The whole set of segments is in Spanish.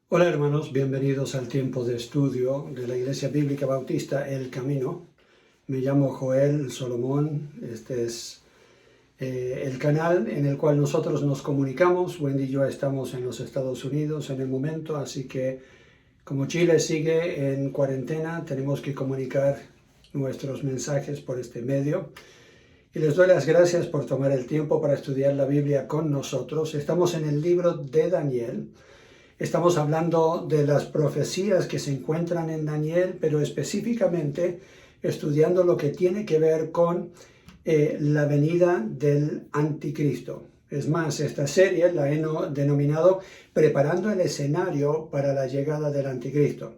Hola hermanos, bienvenidos al tiempo de estudio de la Iglesia Bíblica Bautista El Camino. Me llamo Joel Solomón, este es el canal en el cual nosotros nos comunicamos. Wendy y yo estamos en los Estados Unidos en el momento, así que como Chile sigue en cuarentena, tenemos que comunicar nuestros mensajes por este medio. Y les doy las gracias por tomar el tiempo para estudiar la Biblia con nosotros. Estamos en el libro de Daniel. Estamos hablando de las profecías que se encuentran en Daniel, pero específicamente estudiando lo que tiene que ver con la venida del anticristo. Es más, esta serie la he denominado Preparando el escenario para la llegada del anticristo.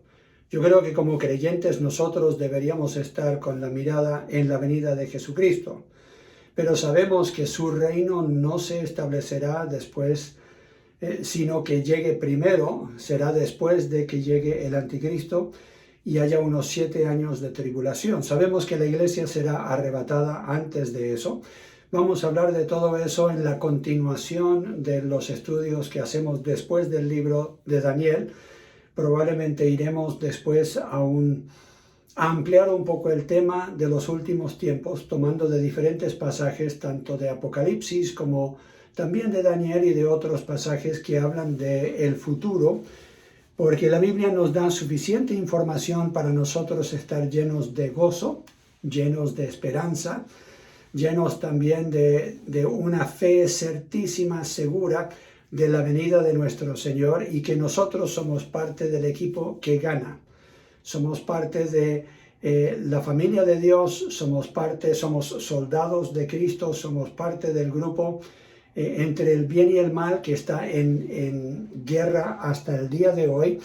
Yo creo que como creyentes nosotros deberíamos estar con la mirada en la venida de Jesucristo, pero sabemos que su reino no se establecerá después sino que llegue primero, será después de que llegue el anticristo y haya unos 7 años de tribulación. Sabemos que la iglesia será arrebatada antes de eso. Vamos a hablar de todo eso en la continuación de los estudios que hacemos después del libro de Daniel. Probablemente iremos después a ampliar un poco el tema de los últimos tiempos, tomando de diferentes pasajes, tanto de Apocalipsis como también de Daniel y de otros pasajes que hablan del futuro, porque la Biblia nos da suficiente información para nosotros estar llenos de gozo, llenos de esperanza, llenos también de una fe certísima, segura de la venida de nuestro Señor y que nosotros somos parte del equipo que gana. Somos parte de la familia de Dios, somos soldados de Cristo, somos parte del grupo entre el bien y el mal que está en guerra hasta el día de hoy,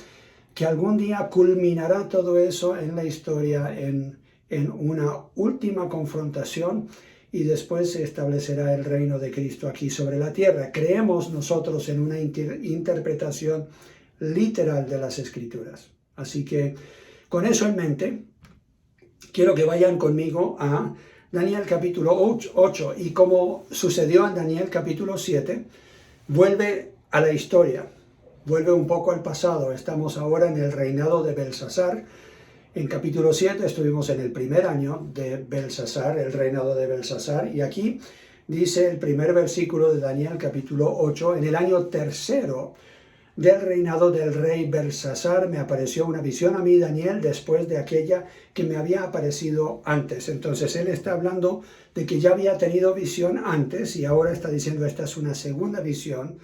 que algún día culminará todo eso en la historia en una última confrontación y después se establecerá el reino de Cristo aquí sobre la tierra. Creemos nosotros en una interpretación literal de las Escrituras. Así que con eso en mente, quiero que vayan conmigo a Daniel capítulo 8, y como sucedió en Daniel capítulo 7, vuelve a la historia, vuelve un poco al pasado. Estamos ahora en el reinado de Belsasar. En capítulo 7 estuvimos en el primer año de Belsasar, el reinado de Belsasar, y aquí dice el primer versículo de Daniel capítulo 8, en el año tercero del reinado del rey Belsasar me apareció una visión a mí, Daniel, después de aquella que me había aparecido antes. Entonces él está hablando de que ya había tenido visión antes y ahora está diciendo esta es una segunda visión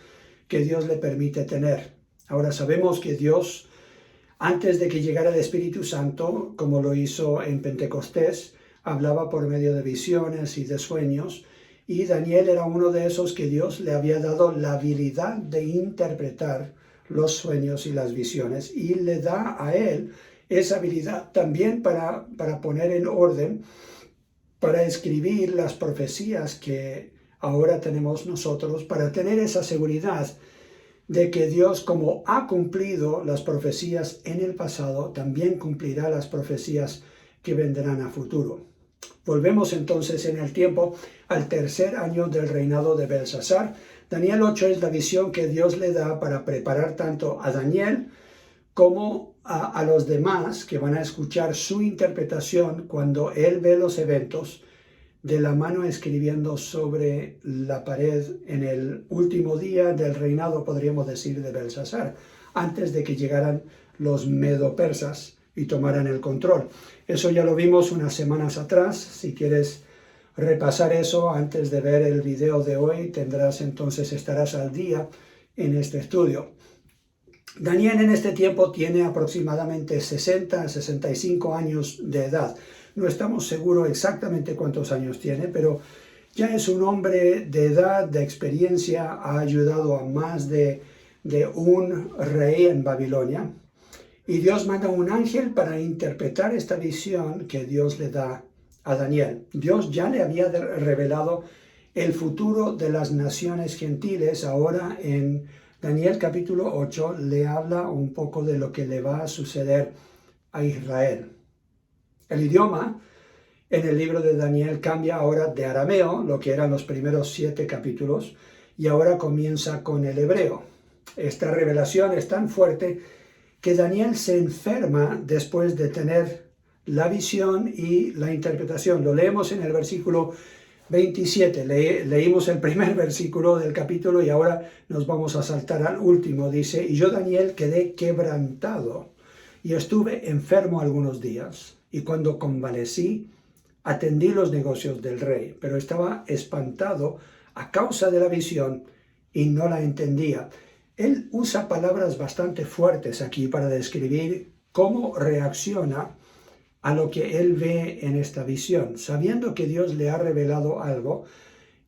que Dios le permite tener. Ahora sabemos que Dios, antes de que llegara el Espíritu Santo, como lo hizo en Pentecostés, hablaba por medio de visiones y de sueños. Y Daniel era uno de esos que Dios le había dado la habilidad de interpretar los sueños y las visiones, y le da a él esa habilidad también para poner en orden, para escribir las profecías que ahora tenemos nosotros, para tener esa seguridad de que Dios, como ha cumplido las profecías en el pasado, también cumplirá las profecías que vendrán a futuro. Volvemos entonces en el tiempo al tercer año del reinado de Belsasar. Daniel 8 es la visión que Dios le da para preparar tanto a Daniel como a los demás que van a escuchar su interpretación cuando él ve los eventos de la mano escribiendo sobre la pared en el último día del reinado, podríamos decir, de Belsasar, antes de que llegaran los medo-persas y tomaran el control. Eso ya lo vimos unas semanas atrás. Si quieres repasar eso antes de ver el video de hoy, estarás al día en este estudio. Daniel en este tiempo tiene aproximadamente 60 a 65 años de edad. No estamos seguros exactamente cuántos años tiene, pero ya es un hombre de edad, de experiencia, ha ayudado a más de un rey en Babilonia. Y Dios manda un ángel para interpretar esta visión que Dios le da a Daniel. Dios ya le había revelado el futuro de las naciones gentiles. Ahora en Daniel capítulo 8 le habla un poco de lo que le va a suceder a Israel. El idioma en el libro de Daniel cambia ahora de arameo, lo que eran los primeros 7 capítulos, y ahora comienza con el hebreo. esta revelación es tan fuerte que Daniel se enferma después de tener la visión y la interpretación. Lo leemos en el versículo 27. Leímos el primer versículo del capítulo y ahora nos vamos a saltar al último. Dice, y yo, Daniel, quedé quebrantado y estuve enfermo algunos días. Y cuando convalecí, atendí los negocios del rey, pero estaba espantado a causa de la visión y no la entendía. Él usa palabras bastante fuertes aquí para describir cómo reacciona a lo que él ve en esta visión, sabiendo que Dios le ha revelado algo,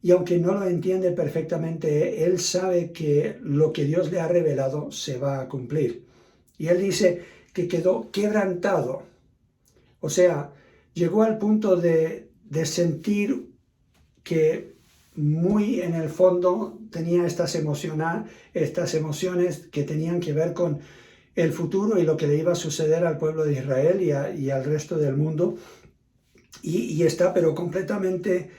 y aunque no lo entiende perfectamente, él sabe que lo que Dios le ha revelado se va a cumplir. Y él dice que quedó quebrantado, o sea, llegó al punto de sentir que muy en el fondo tenía estas emociones que tenían que ver con el futuro y lo que le iba a suceder al pueblo de Israel y al resto del mundo. Y está pero completamente,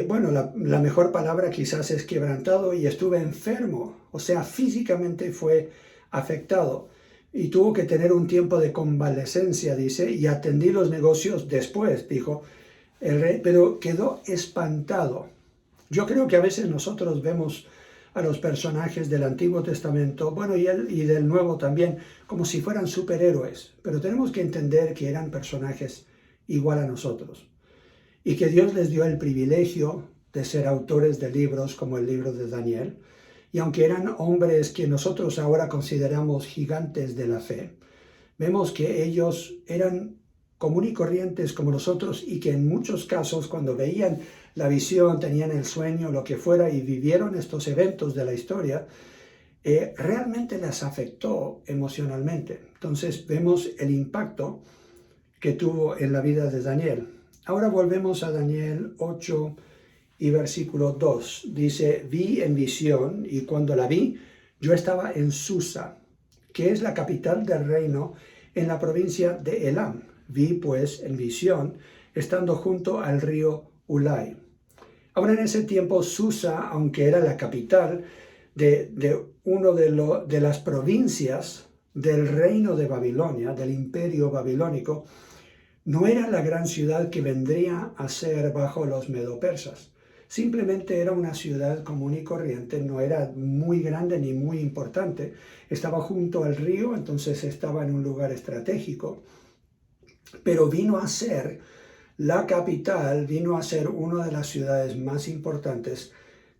bueno, la mejor palabra quizás es quebrantado, y estuve enfermo, o sea, físicamente fue afectado. Y tuvo que tener un tiempo de convalecencia, dice, y atendí los negocios después, dijo el rey, pero quedó espantado. Yo creo que a veces nosotros vemos a los personajes del Antiguo Testamento, bueno, y del Nuevo también, como si fueran superhéroes, pero tenemos que entender que eran personajes igual a nosotros, y que Dios les dio el privilegio de ser autores de libros como el libro de Daniel, y aunque eran hombres que nosotros ahora consideramos gigantes de la fe, vemos que ellos eran común y corrientes como nosotros, y que en muchos casos cuando veían la visión, tenían el sueño, lo que fuera, y vivieron estos eventos de la historia, realmente les afectó emocionalmente. Entonces vemos el impacto que tuvo en la vida de Daniel. Ahora volvemos a Daniel 8 y versículo 2. Dice, vi en visión, y cuando la vi, yo estaba en Susa, que es la capital del reino, en la provincia de Elam. Vi pues en visión, estando junto al río Ulai. Ahora en ese tiempo Susa, aunque era la capital de una de las provincias del reino de Babilonia, del imperio babilónico, no era la gran ciudad que vendría a ser bajo los medo-persas. Simplemente era una ciudad común y corriente, no era muy grande ni muy importante. Estaba junto al río, entonces estaba en un lugar estratégico. Pero vino a ser la capital, vino a ser una de las ciudades más importantes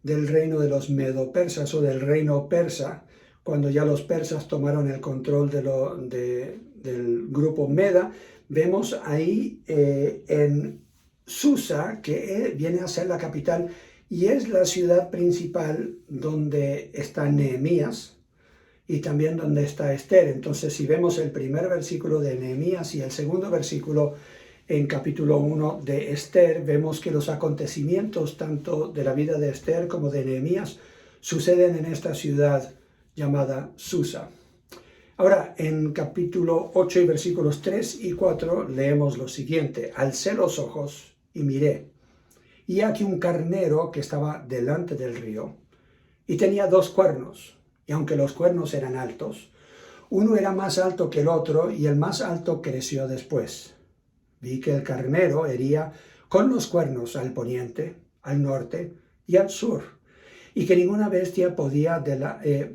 del reino de los medo-persas o del reino persa, cuando ya los persas tomaron el control del grupo Meda. Vemos ahí en Susa, que viene a ser la capital, y es la ciudad principal donde está Nehemías y también donde está Esther. Entonces, si vemos el primer versículo de Nehemías y el segundo versículo en capítulo 1 de Esther, vemos que los acontecimientos tanto de la vida de Esther como de Nehemías suceden en esta ciudad llamada Susa. Ahora, en capítulo 8 y versículos 3 y 4 leemos lo siguiente. Alcé los ojos y miré, y aquí un carnero que estaba delante del río, y tenía 2 cuernos, y aunque los cuernos eran altos, uno era más alto que el otro, y el más alto creció después. Vi que el carnero hería con los cuernos al poniente, al norte y al sur, y que ninguna bestia podía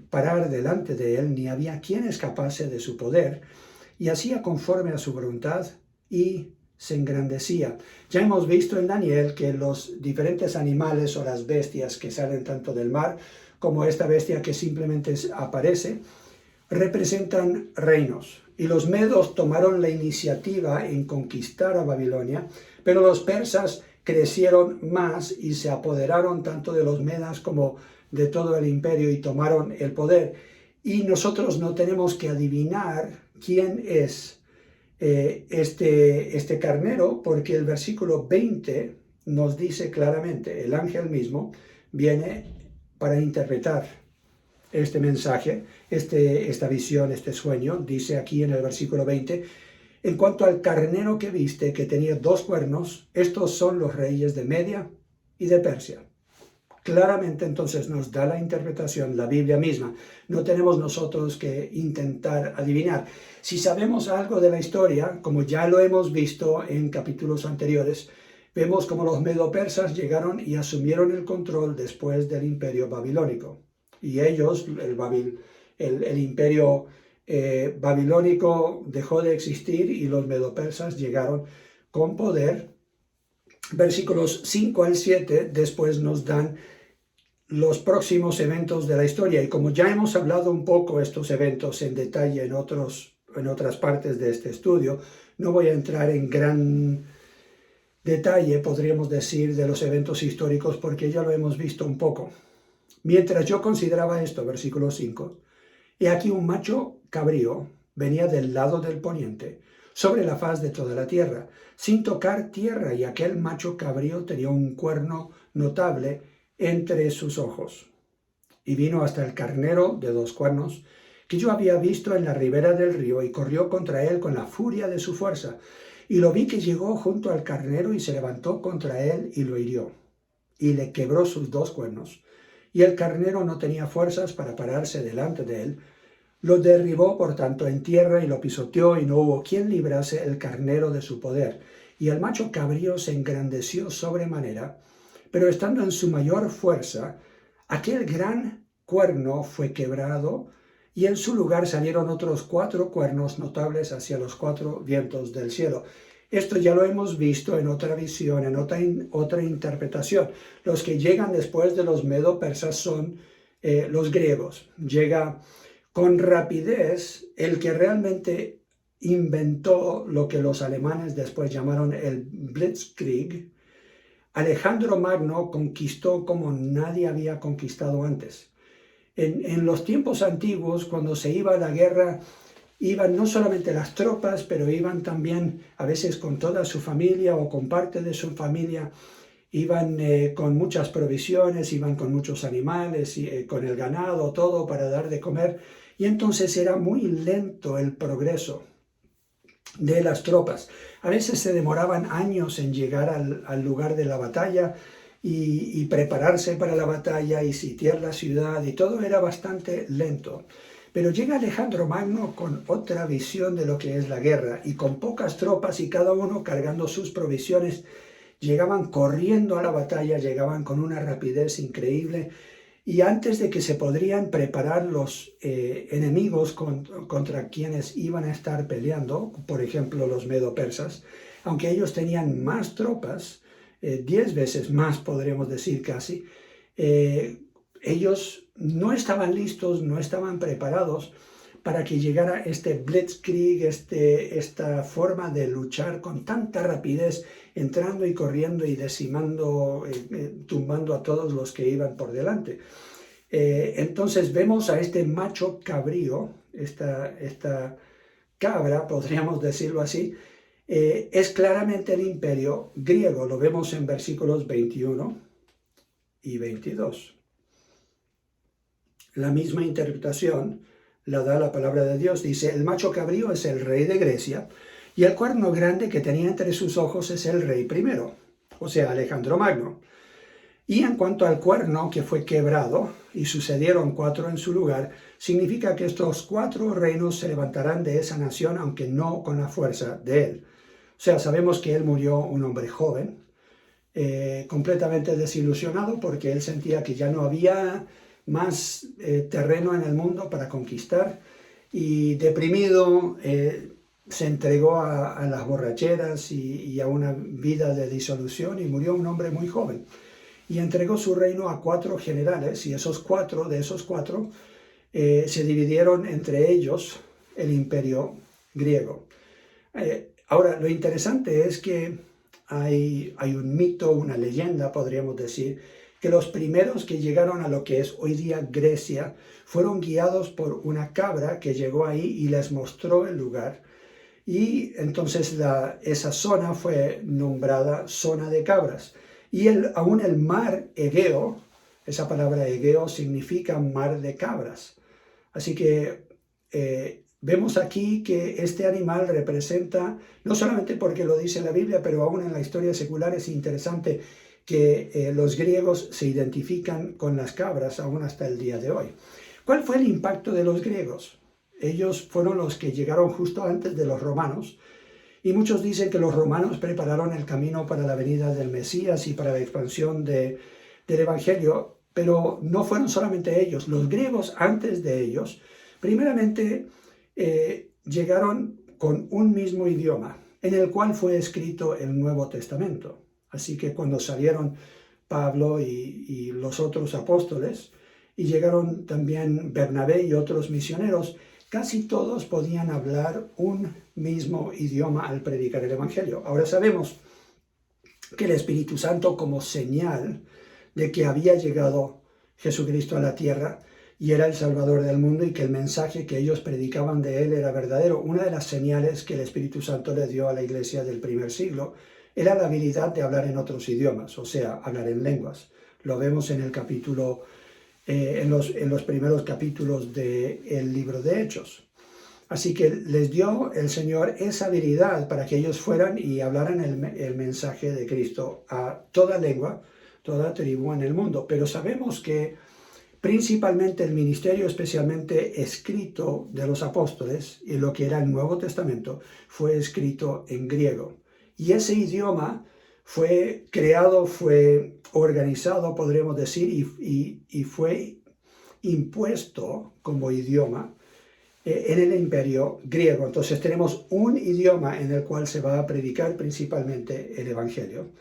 parar delante de él, ni había quien escapase de su poder, y hacía conforme a su voluntad, y se engrandecía. Ya hemos visto en Daniel que los diferentes animales o las bestias que salen tanto del mar, como esta bestia que simplemente aparece, representan reinos. Y los medos tomaron la iniciativa en conquistar a Babilonia, pero los persas crecieron más y se apoderaron tanto de los medas como de todo el imperio y tomaron el poder. Y nosotros no tenemos que adivinar quién es este carnero, porque el versículo 20 nos dice claramente, el ángel mismo viene para interpretar este mensaje, esta visión, este sueño. Dice aquí en el versículo 20, en cuanto al carnero que viste, que tenía 2 cuernos, estos son los reyes de Media y de Persia. claramente entonces nos da la interpretación, la Biblia misma. No tenemos nosotros que intentar adivinar. Si sabemos algo de la historia, como ya lo hemos visto en capítulos anteriores, vemos como los medo-persas llegaron y asumieron el control después del imperio babilónico. Y ellos, el imperio babilónico dejó de existir y los medo-persas llegaron con poder. Versículos 5 al 7 después nos dan los próximos eventos de la historia. Y como ya hemos hablado un poco estos eventos en detalle en otras partes de este estudio, no voy a entrar en gran detalle, podríamos decir, de los eventos históricos porque ya lo hemos visto un poco. Mientras yo consideraba esto, versículo 5, he aquí un macho cabrío venía del lado del poniente, sobre la faz de toda la tierra, sin tocar tierra, y aquel macho cabrío tenía un cuerno notable entre sus ojos. Y vino hasta el carnero de 2 cuernos, que yo había visto en la ribera del río, y corrió contra él con la furia de su fuerza. Y lo vi que llegó junto al carnero y se levantó contra él y lo hirió, y le quebró sus 2 cuernos. Y el carnero no tenía fuerzas para pararse delante de él. Lo derribó, por tanto, en tierra y lo pisoteó, y no hubo quien librase el carnero de su poder. Y el macho cabrío se engrandeció sobremanera, pero estando en su mayor fuerza, aquel gran cuerno fue quebrado, y en su lugar salieron otros 4 cuernos notables hacia los 4 vientos del cielo. Esto ya lo hemos visto en otra visión, en otra interpretación. Los que llegan después de los medo-persas son los griegos. Llega con rapidez el que realmente inventó lo que los alemanes después llamaron el Blitzkrieg. Alejandro Magno conquistó como nadie había conquistado antes. En los tiempos antiguos, cuando se iba a la guerra, iban no solamente las tropas, pero iban también a veces con toda su familia o con parte de su familia. Iban con muchas provisiones, iban con muchos animales, con el ganado, todo para dar de comer. Y entonces era muy lento el progreso de las tropas. A veces se demoraban años en llegar al lugar de la batalla y prepararse para la batalla y sitiar la ciudad, y todo era bastante lento. Pero llega Alejandro Magno con otra visión de lo que es la guerra, y con pocas tropas y cada uno cargando sus provisiones, llegaban corriendo a la batalla, llegaban con una rapidez increíble, y antes de que se podrían preparar los enemigos contra quienes iban a estar peleando, por ejemplo los medo-persas, aunque ellos tenían más tropas, 10 veces más podríamos decir casi, ellos no estaban listos, no estaban preparados para que llegara este Blitzkrieg, esta forma de luchar con tanta rapidez, entrando y corriendo y decimando, tumbando a todos los que iban por delante. Entonces vemos a este macho cabrío, esta cabra, podríamos decirlo así, es claramente el imperio griego. Lo vemos en versículos 21 y 22. La misma interpretación la da la palabra de Dios. Dice, el macho cabrío es el rey de Grecia, y el cuerno grande que tenía entre sus ojos es el rey primero, o sea, Alejandro Magno. Y en cuanto al cuerno que fue quebrado, y sucedieron 4 en su lugar, significa que estos 4 reinos se levantarán de esa nación, aunque no con la fuerza de él. O sea, sabemos que él murió un hombre joven, completamente desilusionado, porque él sentía que ya no había más terreno en el mundo para conquistar, y deprimido se entregó a las borracheras y a una vida de disolución, y murió un hombre muy joven. Y entregó su reino a 4 generales, y de esos 4 se dividieron entre ellos el imperio griego. Ahora, lo interesante es que hay un mito, una leyenda, podríamos decir, que los primeros que llegaron a lo que es hoy día Grecia fueron guiados por una cabra que llegó ahí y les mostró el lugar. Y entonces esa zona fue nombrada zona de cabras. Y aún el mar Egeo, esa palabra Egeo significa mar de cabras. Así que vemos aquí que este animal representa, no solamente porque lo dice la Biblia, pero aún en la historia secular es interesante que los griegos se identifican con las cabras aún hasta el día de hoy. ¿Cuál fue el impacto de los griegos? Ellos fueron los que llegaron justo antes de los romanos, y muchos dicen que los romanos prepararon el camino para la venida del Mesías y para la expansión del Evangelio, pero no fueron solamente ellos. Los griegos antes de ellos, primeramente, llegaron con un mismo idioma, en el cual fue escrito el Nuevo Testamento. Así que cuando salieron Pablo y los otros apóstoles, y llegaron también Bernabé y otros misioneros, casi todos podían hablar un mismo idioma al predicar el Evangelio. Ahora sabemos que el Espíritu Santo, como señal de que había llegado Jesucristo a la tierra y era el Salvador del mundo y que el mensaje que ellos predicaban de Él era verdadero, una de las señales que el Espíritu Santo le dio a la iglesia del primer siglo era la habilidad de hablar en otros idiomas, o sea, hablar en lenguas. Lo vemos en el capítulo en los primeros capítulos del libro de Hechos. Así que les dio el Señor esa habilidad para que ellos fueran y hablaran el mensaje de Cristo a toda lengua, toda tribu en el mundo. Pero sabemos que principalmente el ministerio, especialmente escrito de los apóstoles, y lo que era el Nuevo Testamento, fue escrito en griego. Y ese idioma fue creado, fue organizado, podríamos decir, y fue impuesto como idioma en el imperio griego. Entonces tenemos un idioma en el cual se va a predicar principalmente el Evangelio.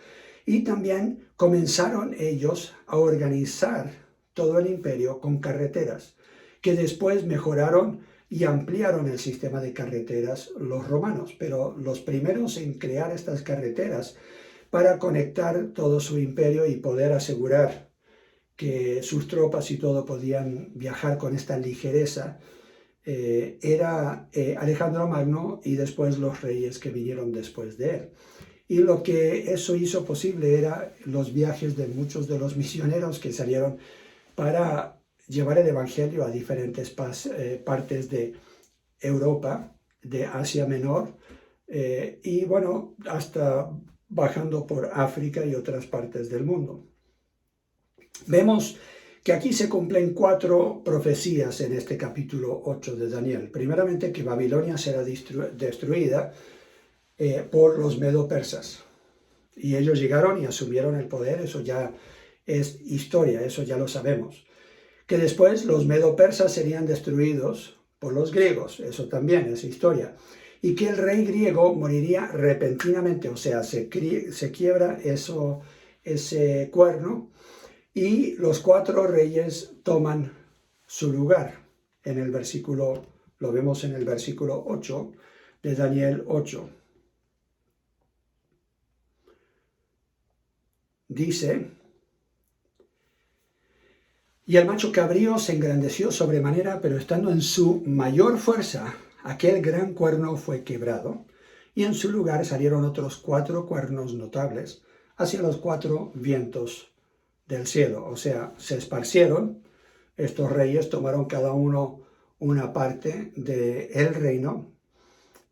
Y también comenzaron ellos a organizar todo el imperio con carreteras, que después mejoraron y ampliaron el sistema de carreteras los romanos. Pero los primeros en crear estas carreteras para conectar todo su imperio y poder asegurar que sus tropas y todo podían viajar con esta ligereza, era Alejandro Magno y después los reyes que vinieron después de él. Y lo que eso hizo posible era los viajes de muchos de los misioneros que salieron para llevar el Evangelio a diferentes partes de Europa, de Asia Menor, y bueno, hasta bajando por África y otras partes del mundo. Vemos que aquí se cumplen 4 profecías en este capítulo 8 de Daniel. Primeramente, que Babilonia será destruida por los medo-persas. Y ellos llegaron y asumieron el poder, eso ya es historia, eso ya lo sabemos. Que después los medo-persas serían destruidos por los griegos, eso también es historia. Y que el rey griego moriría repentinamente, o sea, se quiebra ese cuerno, y los 4 reyes toman su lugar. En el versículo, lo vemos en el versículo 8 de Daniel 8. Dice: y el macho cabrío se engrandeció sobremanera, pero estando en su mayor fuerza, aquel gran cuerno fue quebrado, y en su lugar salieron otros 4 cuernos notables hacia los 4 vientos del cielo. O sea, se esparcieron, estos reyes tomaron cada uno una parte del reino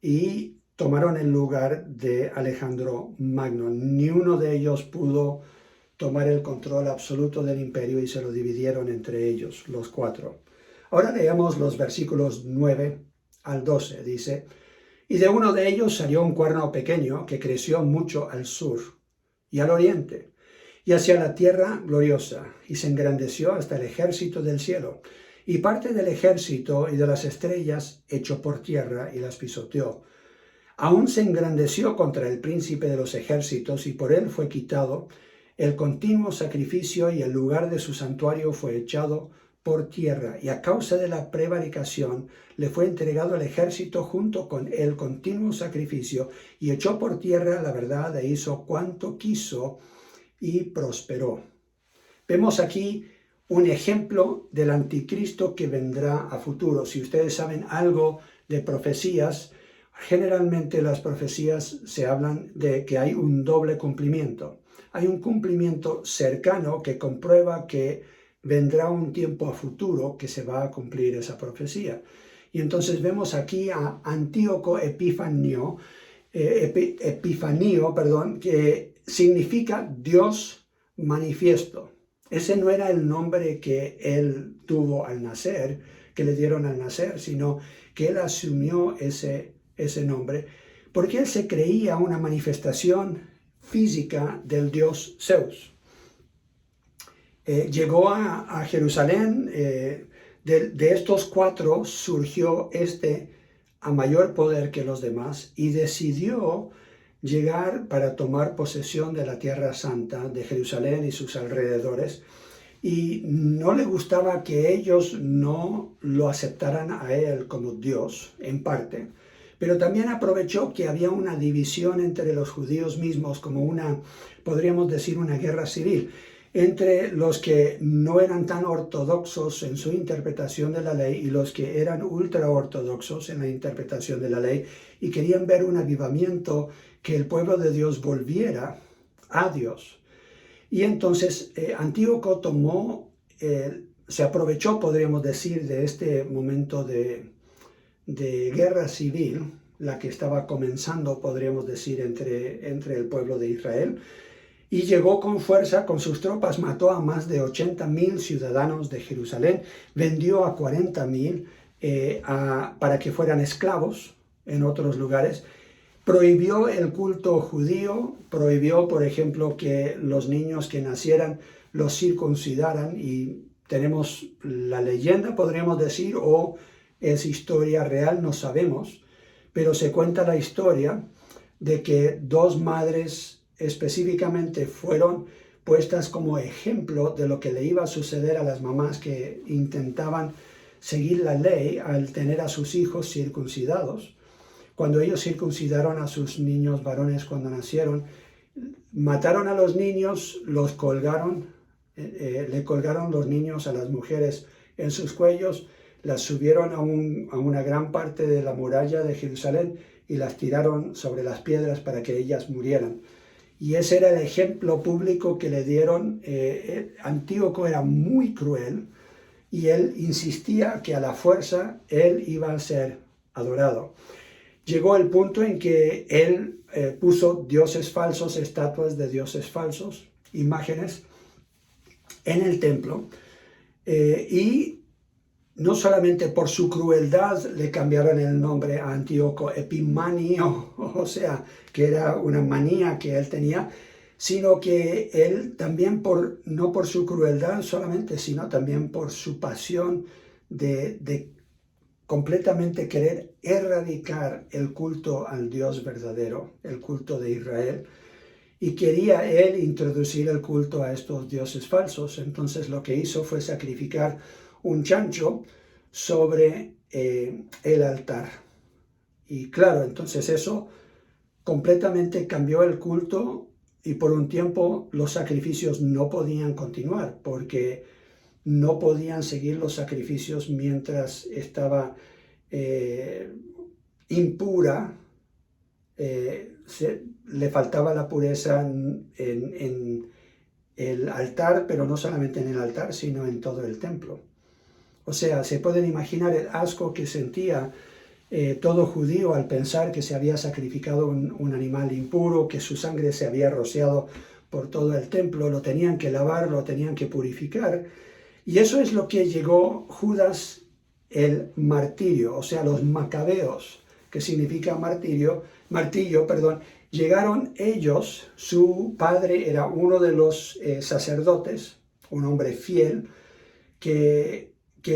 y tomaron el lugar de Alejandro Magno. Ni uno de ellos pudo tomar el control absoluto del imperio y se lo dividieron entre ellos, los 4. Ahora leamos los versículos 9 al 12. Dice: y de uno de ellos salió un cuerno pequeño que creció mucho al sur y al oriente y hacia la tierra gloriosa, y se engrandeció hasta el ejército del cielo, y parte del ejército y de las estrellas echó por tierra y las pisoteó. Aún se engrandeció contra el príncipe de los ejércitos, y por él fue quitado el continuo sacrificio, y el lugar de su santuario fue echado por tierra, y a causa de la prevaricación le fue entregado el ejército junto con el continuo sacrificio, y echó por tierra la verdad e hizo cuanto quiso y prosperó. Vemos aquí un ejemplo del anticristo que vendrá a futuro. Si ustedes saben algo de profecías, generalmente las profecías se hablan de que hay un doble cumplimiento. Hay un cumplimiento cercano que comprueba que vendrá un tiempo a futuro que se va a cumplir esa profecía. Y entonces vemos aquí a Antíoco Epifanio, que significa Dios manifiesto. Ese no era el nombre que él tuvo al nacer, que le dieron al nacer, sino que él asumió ese nombre, porque él se creía una manifestación física del dios Zeus. Llegó a Jerusalén, de estos 4 surgió a mayor poder que los demás, y decidió llegar para tomar posesión de la Tierra Santa, de Jerusalén y sus alrededores, y no le gustaba que ellos no lo aceptaran a él como Dios, en parte, pero también aprovechó que había una división entre los judíos mismos, como podríamos decir, una guerra civil, entre los que no eran tan ortodoxos en su interpretación de la ley y los que eran ultra ortodoxos en la interpretación de la ley, y querían ver un avivamiento, que el pueblo de Dios volviera a Dios. Y entonces Antíoco se aprovechó, podríamos decir, de este momento de guerra civil, la que estaba comenzando, podríamos decir, entre el pueblo de Israel, y llegó con fuerza con sus tropas, mató a más de 80,000 ciudadanos de Jerusalén, vendió a 40,000 para que fueran esclavos en otros lugares, prohibió el culto judío, prohibió, por ejemplo, que los niños que nacieran los circuncidaran, y tenemos la leyenda, podríamos decir, o es historia real, no sabemos, pero se cuenta la historia de que 2 madres específicamente fueron puestas como ejemplo de lo que le iba a suceder a las mamás que intentaban seguir la ley al tener a sus hijos circuncidados. Cuando ellos circuncidaron a sus niños varones cuando nacieron, mataron a los niños, los colgaron, le colgaron los niños a las mujeres en sus cuellos, las subieron a una gran parte de la muralla de Jerusalén y las tiraron sobre las piedras para que ellas murieran. Y ese era el ejemplo público que le dieron. Antíoco era muy cruel y él insistía que a la fuerza él iba a ser adorado. Llegó el punto en que él puso dioses falsos, estatuas de dioses falsos, imágenes, en el templo, y no solamente por su crueldad le cambiaron el nombre a Antíoco Epimanio, o sea, que era una manía que él tenía, sino que él también, no por su crueldad solamente, sino también por su pasión de completamente querer erradicar el culto al Dios verdadero, el culto de Israel, y quería él introducir el culto a estos dioses falsos. Entonces lo que hizo fue sacrificar un chancho sobre el altar. Y claro, entonces eso completamente cambió el culto, y por un tiempo los sacrificios no podían continuar, porque no podían seguir los sacrificios mientras estaba impura, le faltaba la pureza en el altar, pero no solamente en el altar, sino en todo el templo. O sea, se pueden imaginar el asco que sentía todo judío al pensar que se había sacrificado un animal impuro, que su sangre se había rociado por todo el templo, lo tenían que lavar, lo tenían que purificar. Y eso es lo que llegó Judas el martirio, o sea, los macabeos, que significa martillo, llegaron ellos. Su padre era uno de los sacerdotes, un hombre fiel, que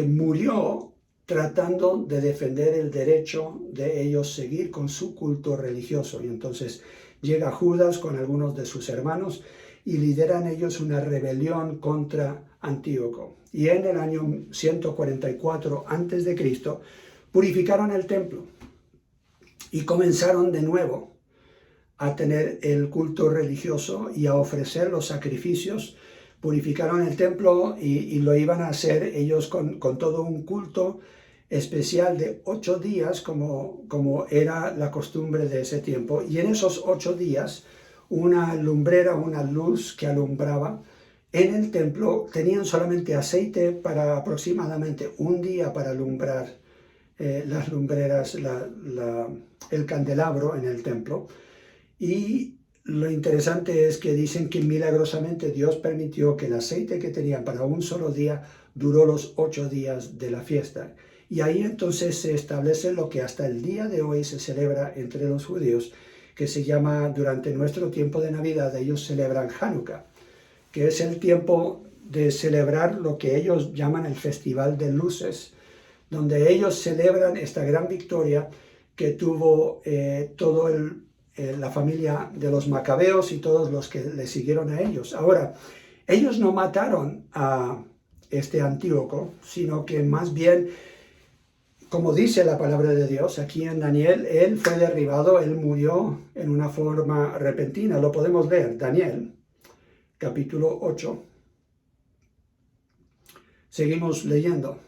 murió tratando de defender el derecho de ellos seguir con su culto religioso. Y entonces llega Judas con algunos de sus hermanos y lideran ellos una rebelión contra Antíoco. Y en el año 144 a.C. purificaron el templo y comenzaron de nuevo a tener el culto religioso y a ofrecer los sacrificios. Purificaron el templo y lo iban a hacer ellos con todo un culto especial de 8 días, como era la costumbre de ese tiempo. Y en esos 8 días, una lumbrera, una luz que alumbraba en el templo, tenían solamente aceite para aproximadamente un día para alumbrar las lumbreras, el candelabro en el templo. Y lo interesante es que dicen que milagrosamente Dios permitió que el aceite que tenían para un solo día duró los 8 días de la fiesta. Y ahí entonces se establece lo que hasta el día de hoy se celebra entre los judíos, que se llama, durante nuestro tiempo de Navidad, ellos celebran Hanukkah, que es el tiempo de celebrar lo que ellos llaman el Festival de Luces, donde ellos celebran esta gran victoria que tuvo la familia de los macabeos y todos los que le siguieron a ellos. Ahora, ellos no mataron a este Antíoco, sino que más bien, como dice la palabra de Dios aquí en Daniel, él fue derribado, él murió en una forma repentina. Lo podemos ver, Daniel, capítulo 8. Seguimos leyendo.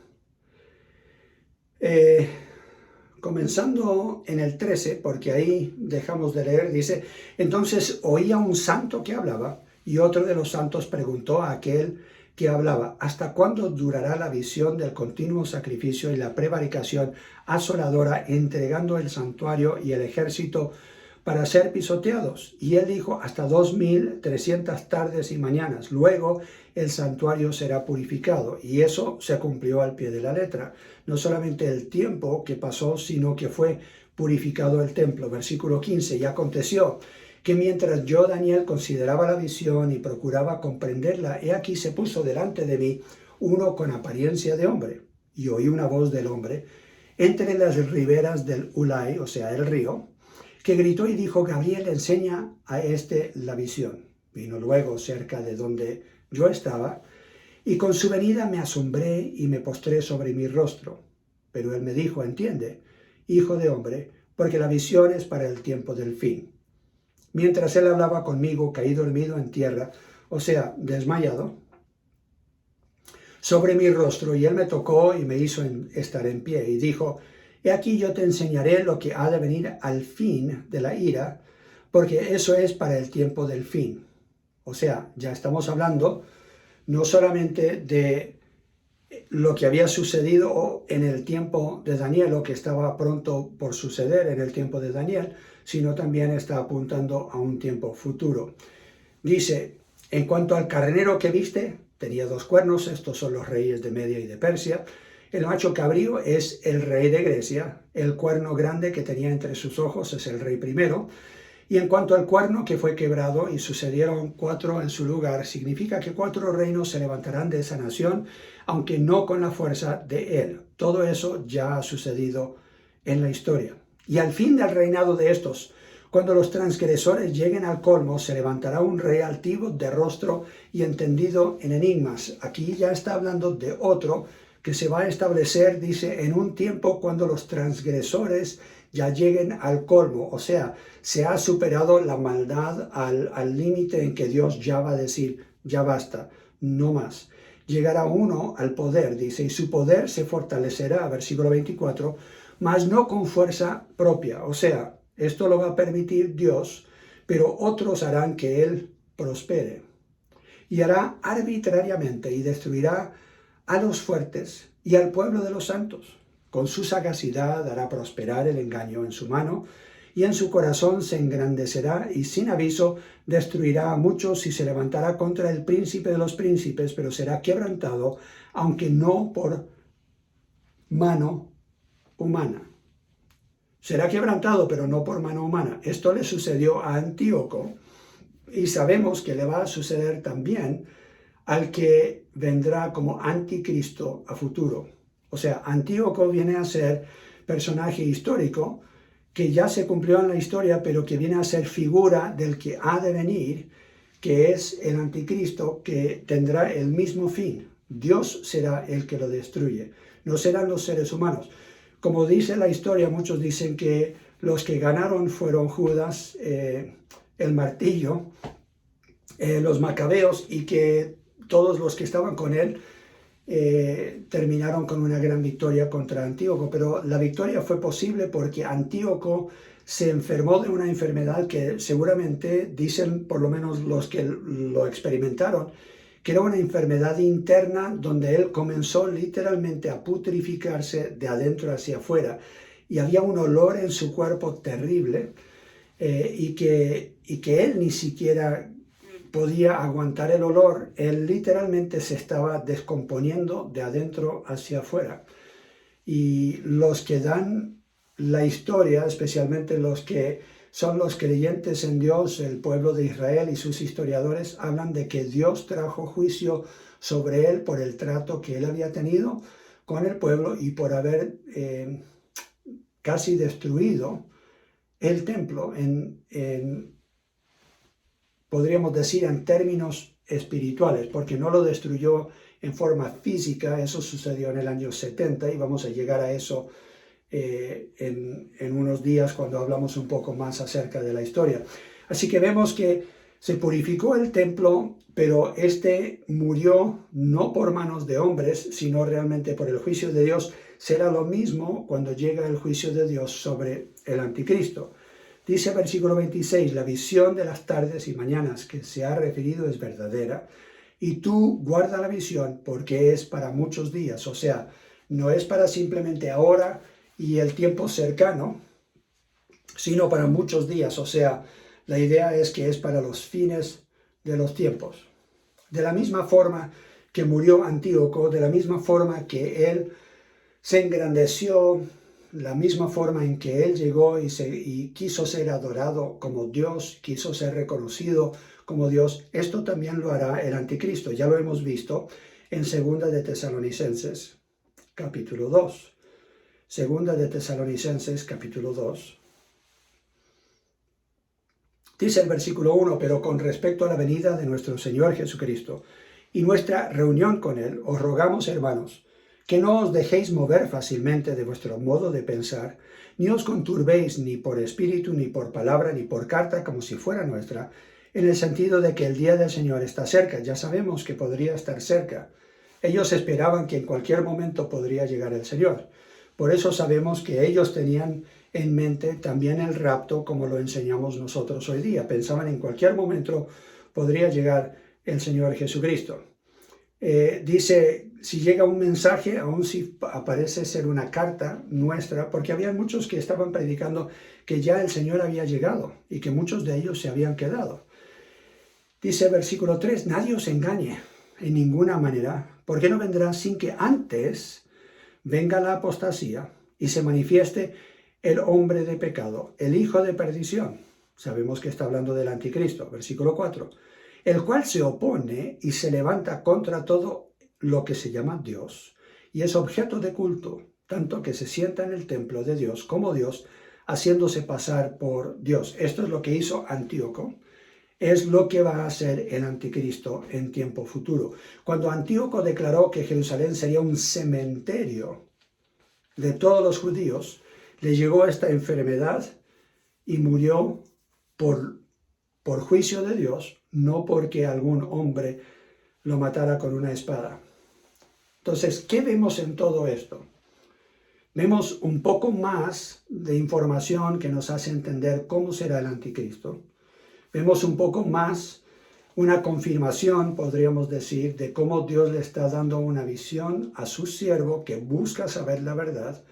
Comenzando en el 13, porque ahí dejamos de leer, dice: entonces oía un santo que hablaba, y otro de los santos preguntó a aquel que hablaba: ¿hasta cuándo durará la visión del continuo sacrificio y la prevaricación asoladora, entregando el santuario y el ejército para ser pisoteados? Y él dijo: hasta 2300 tardes y mañanas. Luego el santuario será purificado. Y eso se cumplió al pie de la letra. No solamente el tiempo que pasó, sino que fue purificado el templo. Versículo 15. Y aconteció que mientras yo, Daniel, consideraba la visión y procuraba comprenderla, he aquí se puso delante de mí uno con apariencia de hombre. Y oí una voz del hombre entre las riberas del Ulai, o sea, el río, que gritó y dijo: Gabriel, enseña a este la visión. Vino luego cerca de donde yo estaba, y con su venida me asombré y me postré sobre mi rostro. Pero él me dijo: entiende, hijo de hombre, porque la visión es para el tiempo del fin. Mientras él hablaba conmigo, caí dormido en tierra, o sea, desmayado, sobre mi rostro, y él me tocó y me hizo estar en pie, y dijo: he aquí yo te enseñaré lo que ha de venir al fin de la ira, porque eso es para el tiempo del fin. O sea, ya estamos hablando no solamente de lo que había sucedido en el tiempo de Daniel, o que estaba pronto por suceder en el tiempo de Daniel, sino también está apuntando a un tiempo futuro. Dice: en cuanto al carnero que viste, tenía 2 cuernos, estos son los reyes de Media y de Persia. El macho cabrío es el rey de Grecia, el cuerno grande que tenía entre sus ojos es el rey primero. Y en cuanto al cuerno que fue quebrado y sucedieron 4 en su lugar, significa que 4 reinos se levantarán de esa nación, aunque no con la fuerza de él. Todo eso ya ha sucedido en la historia. Y al fin del reinado de estos, cuando los transgresores lleguen al colmo, se levantará un rey altivo de rostro y entendido en enigmas. Aquí ya está hablando de otro que se va a establecer, dice, en un tiempo cuando los transgresores ya lleguen al colmo. O sea, se ha superado la maldad al límite en que Dios ya va a decir: ya basta, no más. Llegará uno al poder, dice, y su poder se fortalecerá, versículo 24, mas no con fuerza propia. O sea, esto lo va a permitir Dios, pero otros harán que él prospere. Y hará arbitrariamente y destruirá a los fuertes y al pueblo de los santos. Con su sagacidad hará prosperar el engaño en su mano, y en su corazón se engrandecerá, y sin aviso destruirá a muchos, y se levantará contra el príncipe de los príncipes, pero será quebrantado, aunque no por mano humana. Será quebrantado, pero no por mano humana. Esto le sucedió a Antíoco, y sabemos que le va a suceder también al que vendrá como anticristo a futuro. O sea, Antíoco viene a ser personaje histórico que ya se cumplió en la historia, pero que viene a ser figura del que ha de venir, que es el anticristo, que tendrá el mismo fin. Dios será el que lo destruye, no serán los seres humanos. Como dice la historia, muchos dicen que los que ganaron fueron Judas, el martillo, los macabeos, y que todos los que estaban con él terminaron con una gran victoria contra Antíoco. Pero la victoria fue posible porque Antíoco se enfermó de una enfermedad que seguramente dicen, por lo menos los que lo experimentaron, que era una enfermedad interna donde él comenzó literalmente a putrificarse de adentro hacia afuera, y había un olor en su cuerpo terrible. y que él ni siquiera podía aguantar el olor. Él literalmente se estaba descomponiendo de adentro hacia afuera. Y los que dan la historia, especialmente los que son los creyentes en Dios, el pueblo de Israel y sus historiadores, hablan de que Dios trajo juicio sobre él por el trato que él había tenido con el pueblo y por haber casi destruido el templo podríamos decir en términos espirituales, porque no lo destruyó en forma física. Eso sucedió en el año 70 y vamos a llegar a eso en unos días cuando hablamos un poco más acerca de la historia. Así que vemos que se purificó el templo, pero este murió no por manos de hombres, sino realmente por el juicio de Dios. Será lo mismo cuando llega el juicio de Dios sobre el anticristo. Dice versículo 26, la visión de las tardes y mañanas que se ha referido es verdadera, y tú guarda la visión porque es para muchos días, o sea, no es para simplemente ahora y el tiempo cercano, sino para muchos días, o sea, la idea es que es para los fines de los tiempos. De la misma forma que murió Antíoco, de la misma forma que él se engrandeció, la misma forma en que él llegó y quiso ser adorado como Dios, quiso ser reconocido como Dios, esto también lo hará el anticristo. Ya lo hemos visto en 2 de Tesalonicenses, capítulo 2. 2 de Tesalonicenses, capítulo 2. Dice el versículo 1, pero con respecto a la venida de nuestro Señor Jesucristo y nuestra reunión con Él, os rogamos, hermanos, que no os dejéis mover fácilmente de vuestro modo de pensar, ni os conturbéis ni por espíritu, ni por palabra, ni por carta, como si fuera nuestra, en el sentido de que el día del Señor está cerca. Ya sabemos que podría estar cerca. Ellos esperaban que en cualquier momento podría llegar el Señor. Por eso sabemos que ellos tenían en mente también el rapto, como lo enseñamos nosotros hoy día. Pensaban en cualquier momento podría llegar el Señor Jesucristo. Dice, si llega un mensaje, aun si aparece ser una carta nuestra, porque había muchos que estaban predicando que ya el Señor había llegado y que muchos de ellos se habían quedado. Dice versículo 3, nadie os engañe en ninguna manera, porque no vendrá sin que antes venga la apostasía y se manifieste el hombre de pecado, el hijo de perdición. Sabemos que está hablando del anticristo, versículo 4. El cual se opone y se levanta contra todo lo que se llama Dios, y es objeto de culto, tanto que se sienta en el templo de Dios como Dios, haciéndose pasar por Dios. Esto es lo que hizo Antíoco, es lo que va a hacer el anticristo en tiempo futuro. Cuando Antíoco declaró que Jerusalén sería un cementerio de todos los judíos, le llegó esta enfermedad y murió por juicio de Dios, no porque algún hombre lo matara con una espada. Entonces, ¿qué vemos en todo esto? Vemos un poco más de información que nos hace entender cómo será el anticristo. Vemos un poco más, una confirmación, podríamos decir, de cómo Dios le está dando una visión a su siervo que busca saber la verdad,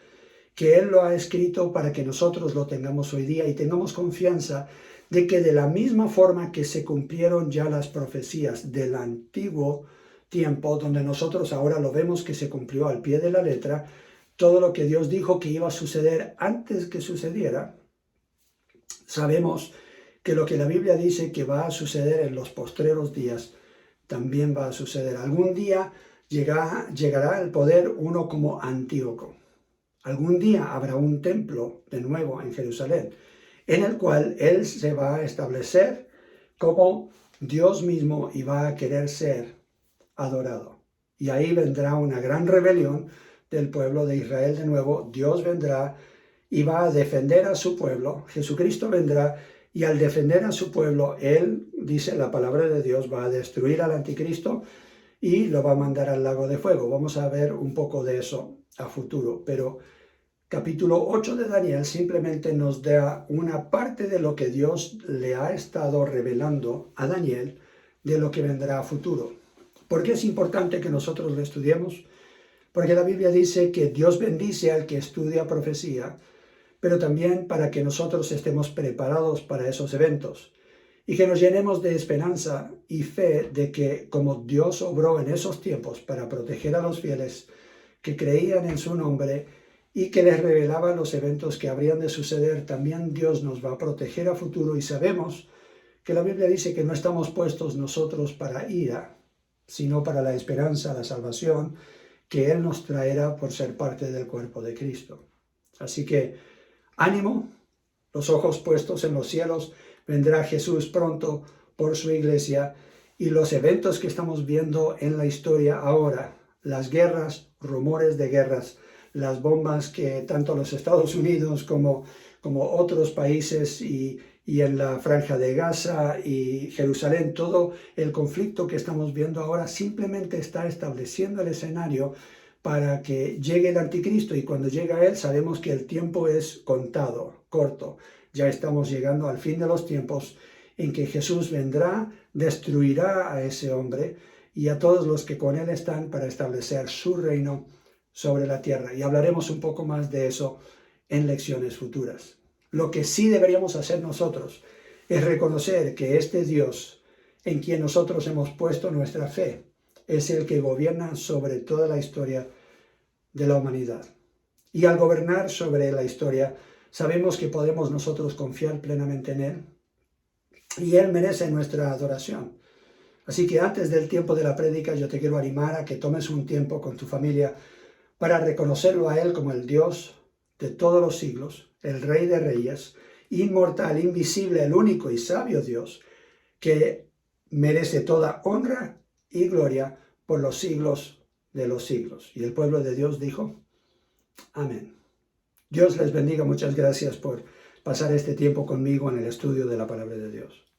que Él lo ha escrito para que nosotros lo tengamos hoy día y tengamos confianza de que de la misma forma que se cumplieron ya las profecías del antiguo tiempo, donde nosotros ahora lo vemos que se cumplió al pie de la letra, todo lo que Dios dijo que iba a suceder antes que sucediera, sabemos que lo que la Biblia dice que va a suceder en los postreros días, también va a suceder. Algún día llegará el poder uno como Antíoco. Algún día habrá un templo de nuevo en Jerusalén, en el cual Él se va a establecer como Dios mismo y va a querer ser adorado. Y ahí vendrá una gran rebelión del pueblo de Israel de nuevo. Dios vendrá y va a defender a su pueblo. Jesucristo vendrá y al defender a su pueblo, Él, dice la palabra de Dios, va a destruir al anticristo y lo va a mandar al lago de fuego. Vamos a ver un poco de eso a futuro, pero capítulo 8 de Daniel simplemente nos da una parte de lo que Dios le ha estado revelando a Daniel de lo que vendrá a futuro. ¿Por qué es importante que nosotros lo estudiemos? Porque la Biblia dice que Dios bendice al que estudia profecía, pero también para que nosotros estemos preparados para esos eventos y que nos llenemos de esperanza y fe de que como Dios obró en esos tiempos para proteger a los fieles que creían en su nombre y que les revelaba los eventos que habrían de suceder, también Dios nos va a proteger a futuro, y sabemos que la Biblia dice que no estamos puestos nosotros para ira, sino para la esperanza, la salvación que Él nos traerá por ser parte del cuerpo de Cristo. Así que ánimo, los ojos puestos en los cielos, vendrá Jesús pronto por su iglesia, y los eventos que estamos viendo en la historia ahora, las guerras, rumores de guerras, las bombas que tanto los Estados Unidos como otros países y en la Franja de Gaza y Jerusalén, todo el conflicto que estamos viendo ahora simplemente está estableciendo el escenario para que llegue el anticristo, y cuando llega él sabemos que el tiempo es contado, corto. Ya estamos llegando al fin de los tiempos en que Jesús vendrá, destruirá a ese hombre y a todos los que con él están para establecer su reino sobre la tierra. Y hablaremos un poco más de eso en lecciones futuras. Lo que sí deberíamos hacer nosotros es reconocer que este Dios en quien nosotros hemos puesto nuestra fe es el que gobierna sobre toda la historia de la humanidad. Y al gobernar sobre la historia, sabemos que podemos nosotros confiar plenamente en Él, y Él merece nuestra adoración. Así que antes del tiempo de la prédica, yo te quiero animar a que tomes un tiempo con tu familia para reconocerlo a Él como el Dios de todos los siglos, el Rey de Reyes, inmortal, invisible, el único y sabio Dios, que merece toda honra y gloria por los siglos de los siglos. Y el pueblo de Dios dijo, amén. Dios les bendiga, muchas gracias por pasar este tiempo conmigo en el estudio de la palabra de Dios.